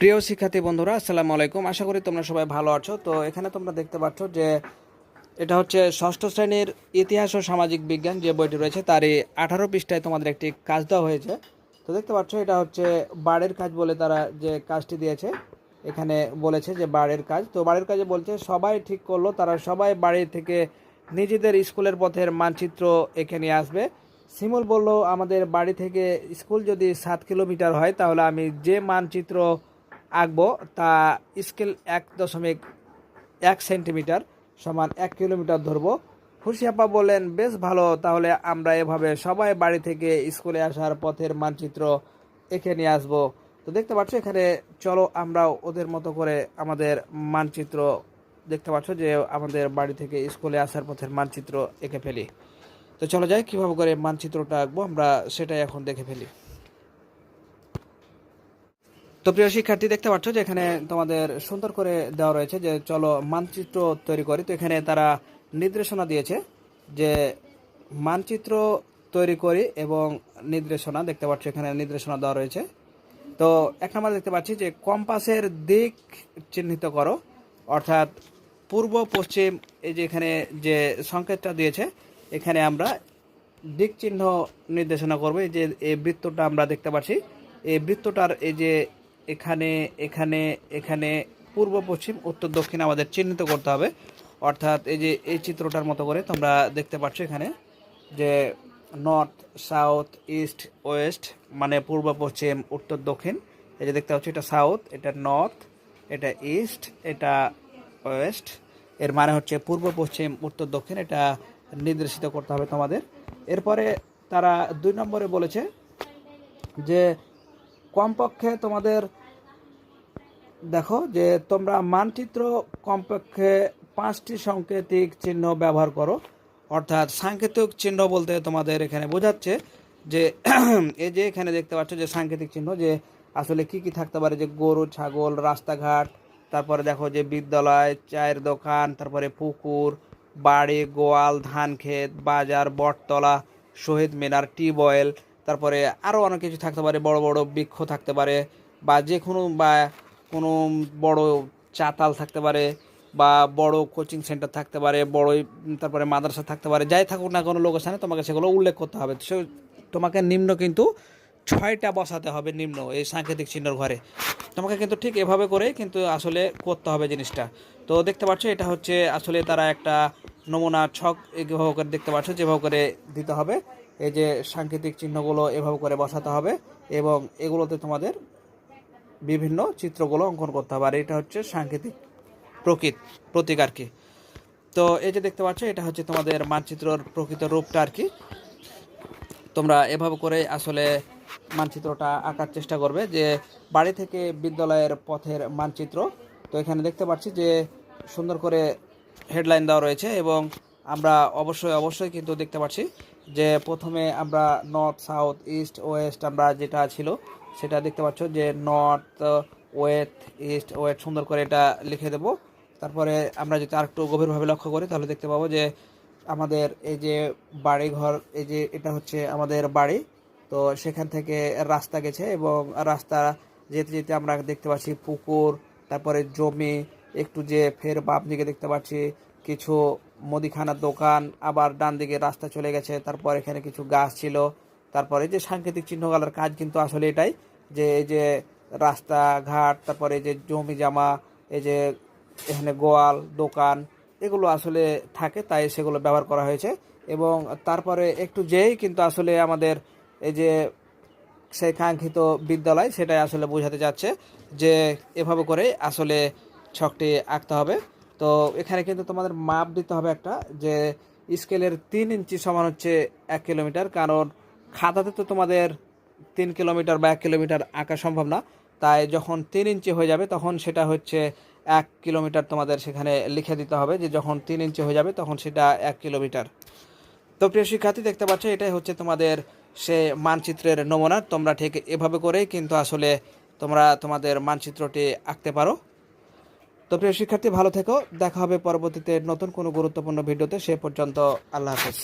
প্রিয় শিক্ষার্থী বন্ধুরা, আসসালামু আলাইকুম। আশা করি তোমরা সবাই ভালো আছো। তো এখানে তোমরা দেখতে পাচ্ছ যে এটা হচ্ছে ষষ্ঠ শ্রেণীর ইতিহাস ও সামাজিক বিজ্ঞান যে বইটি রয়েছে তারই 18 পৃষ্ঠায় তোমাদের একটি কাজ দেওয়া হয়েছে। তো দেখতে পাচ্ছ এটা হচ্ছে বাড়ির কাজ বলে তারা যে কাজটি দিয়েছে। এখানে বলেছে যে বাড়ির কাজ, তো বাড়ির কাজে বলছে সবাই ঠিক করলো তারা সবাই বাড়ি থেকে নিজেদের স্কুলের পথের মানচিত্র এঁকে নিয়ে আসবে। শিমুল বলল, আমাদের বাড়ি থেকে স্কুল যদি 7 কিলোমিটার হয় তাহলে আমি যে মানচিত্র আঁকবো তা স্কেল 1.1 সেন্টিমিটার সমান 1 কিলোমিটার ধরবো। খুশি আপা বললেন, বেশ ভালো, তাহলে আমরা এভাবে সবাই বাড়ি থেকে স্কুলে আসার পথের মানচিত্র এঁকে নিয়ে আসবো। তো দেখতে পাচ্ছ এখানে, চলো আমরা ওদের মতো করে আমাদের মানচিত্র দেখতে পাচ্ছ যে আমাদের বাড়ি থেকে স্কুলে আসার পথের মানচিত্র এঁকে ফেলি। তো চলো যাই, কীভাবে করে মানচিত্রটা আঁকবো আমরা সেটাই এখন দেখে ফেলি। তো প্রিয় শিক্ষার্থী, দেখতে পাচ্ছ যে এখানে তোমাদের সুন্দর করে দেওয়া রয়েছে যে চলো মানচিত্র তৈরি করি। তো এখানে তারা নির্দেশনা দিয়েছে যে মানচিত্র তৈরি করি এবং নির্দেশনা দেখতে পাচ্ছ এখানে নির্দেশনা দেওয়া রয়েছে। তো এক নম্বরে দেখতে পাচ্ছি যে কম্পাসের দিক চিহ্নিত করো, অর্থাৎ পূর্ব পশ্চিম, এই যে এখানে যে সংকেতটা দিয়েছে এখানে আমরা দিক চিহ্ন নির্দেশনা করবো। এই যে এই বৃত্তটা আমরা দেখতে পাচ্ছি, এই বৃত্তটার এই যে এখানে এখানে এখানে পূর্ব পশ্চিম উত্তর দক্ষিণ আমাদের চিহ্নিত করতে হবে। অর্থাৎ এই যে এই চিত্রটার মতো করে তোমরা দেখতে পাচ্ছ এখানে যে নর্থ সাউথ ইস্ট ওয়েস্ট মানে পূর্ব পশ্চিম উত্তর দক্ষিণ। এই যে দেখতে পাচ্ছ এটা সাউথ, এটা নর্থ, এটা ইস্ট, এটা ওয়েস্ট। এর মানে হচ্ছে পূর্ব পশ্চিম উত্তর দক্ষিণ, এটা নির্দেশিত করতে হবে তোমাদের। এরপরে তারা 2 নম্বরে বলেছে যে কমপক্ষে তোমাদের দেখো যে তোমরা মানচিত্র কমপক্ষে 5টি সাংকেতিক চিহ্ন ব্যবহার করো। অর্থাৎ সাংকেতিক চিহ্ন বলতে তোমাদের এখানে বোঝাচ্ছে যে এই যে এখানে দেখতে পাচ্ছ যে সাংকেতিক চিহ্ন যে আসলে কি কি থাকতে পারে, যে গরু ছাগল, রাস্তাঘাট, তারপরে দেখো যে বিদ্যালয়, চায়ের দোকান, তারপরে পুকুর, বাড়ি, গোয়াল, ধান ক্ষেত, বাজার, বটতলা, শহীদ মিনার, টিউবওয়েল, তারপরে আরও অনেক কিছু থাকতে পারে, বড় বড় বৃক্ষ থাকতে পারে, বা যে কোনো বা কোনো বড় চাতাল থাকতে পারে, বা বড় কোচিং সেন্টার থাকতে পারে, তারপরে মাদ্রাসা থাকতে পারে। যাই থাকুক না কোনো লোকেশানে তোমাকে সেগুলো উল্লেখ করতে হবে। তোমাকে নিম্ন কিন্তু 6টা বসাতে হবে নিম্ন এই সাংকেতিক চিহ্নর ঘরে। তোমাকে কিন্তু ঠিক এভাবে করে কিন্তু আসলে করতে হবে জিনিসটা। তো দেখতে পাচ্ছ এটা হচ্ছে আসলে তারা একটা নমুনা ছক এভাবে করে দেখতে পাচ্ছ যেভাবে করে দিতে হবে। এই যে সাংকেতিক চিহ্নগুলো এভাবে করে বসাতে হবে এবং এগুলোতে তোমাদের বিভিন্ন চিত্রগুলো অঙ্কন করতে হবে। আর এটা হচ্ছে সাংকেতিক প্রতীক আর কি। তো এই যে দেখতে পাচ্ছ এটা হচ্ছে তোমাদের মানচিত্রর প্রকৃত রূপটা আর কি। তোমরা এভাবে করে আসলে মানচিত্রটা আঁকার চেষ্টা করবে যে বাড়ি থেকে বিদ্যালয়ের পথের মানচিত্র। তো এখানে দেখতে পাচ্ছি যে সুন্দর করে হেডলাইন দেওয়া রয়েছে এবং আমরা অবশ্যই কিন্তু দেখতে পাচ্ছি যে প্রথমে আমরা নর্থ সাউথ ইস্ট ওয়েস্ট আমরা যেটা ছিল সেটা দেখতে পাচ্ছ যে নর্থ ওয়েস্ট ইস্ট ওয়েস্ট সুন্দর করে এটা লিখে দেব। তারপরে আমরা যদি আরেকটু গভীরভাবে লক্ষ্য করি তাহলে দেখতে পাবো যে আমাদের এই যে বাড়ি ঘর, এই যে এটা হচ্ছে আমাদের বাড়ি। তো সেখান থেকে রাস্তা গেছে এবং রাস্তা যেতে যেতে আমরা দেখতে পাচ্ছি পুকুর, তারপরে জমি, একটু যে ফের বাম দিকে দেখতে পাচ্ছি কিছু মুদিখানার দোকান, আবার ডান দিকে রাস্তা চলে গেছে, তারপর এখানে কিছু গাছ ছিল। তারপরে যে সাংকেতিক চিহ্নগুলোর কাজ কিন্তু আসলে এটাই যে এই যে রাস্তাঘাট, তারপরে এই যে জমি জামা, এই যে এখানে গোয়াল দোকান, এগুলো আসলে থাকে তাই সেগুলো ব্যবহার করা হয়েছে। এবং তারপরে একটু যেই কিন্তু আসলে আমাদের এই যে সেই কাঙ্ক্ষিত বিদ্যালয় সেটাই আসলে বোঝাতে যাচ্ছে যে এভাবে করে আসলে ছকটি আঁকতে হবে। তো এখানে কিন্তু তোমাদের মাপ দিতে হবে একটা, যে স্কেলের 3 ইঞ্চি সমান হচ্ছে 1 কিলোমিটার, কারণ খাতাতে তো তোমাদের 3 কিলোমিটার বা 1 কিলোমিটার আঁকা সম্ভব না। তাই যখন 3 ইঞ্চি হয়ে যাবে তখন সেটা হচ্ছে 1 কিলোমিটার তোমাদের সেখানে লিখে দিতে হবে, যে যখন 3 ইঞ্চি হয়ে যাবে তখন সেটা 1 কিলোমিটার। তো প্রিয় শিক্ষার্থী, দেখতে পাচ্ছ এটাই হচ্ছে তোমাদের সে মানচিত্রের নমুনা। তোমরা ঠিক এভাবে করেই কিন্তু আসলে তোমরা তোমাদের মানচিত্রটি আঁকতে পারো। তো প্রিয় শিক্ষার্থী, ভালো থেকো, দেখা হবে পরবর্তীতে নতুন কোনো গুরুত্বপূর্ণ ভিডিওতে। সে পর্যন্ত আল্লাহ হাফেজ।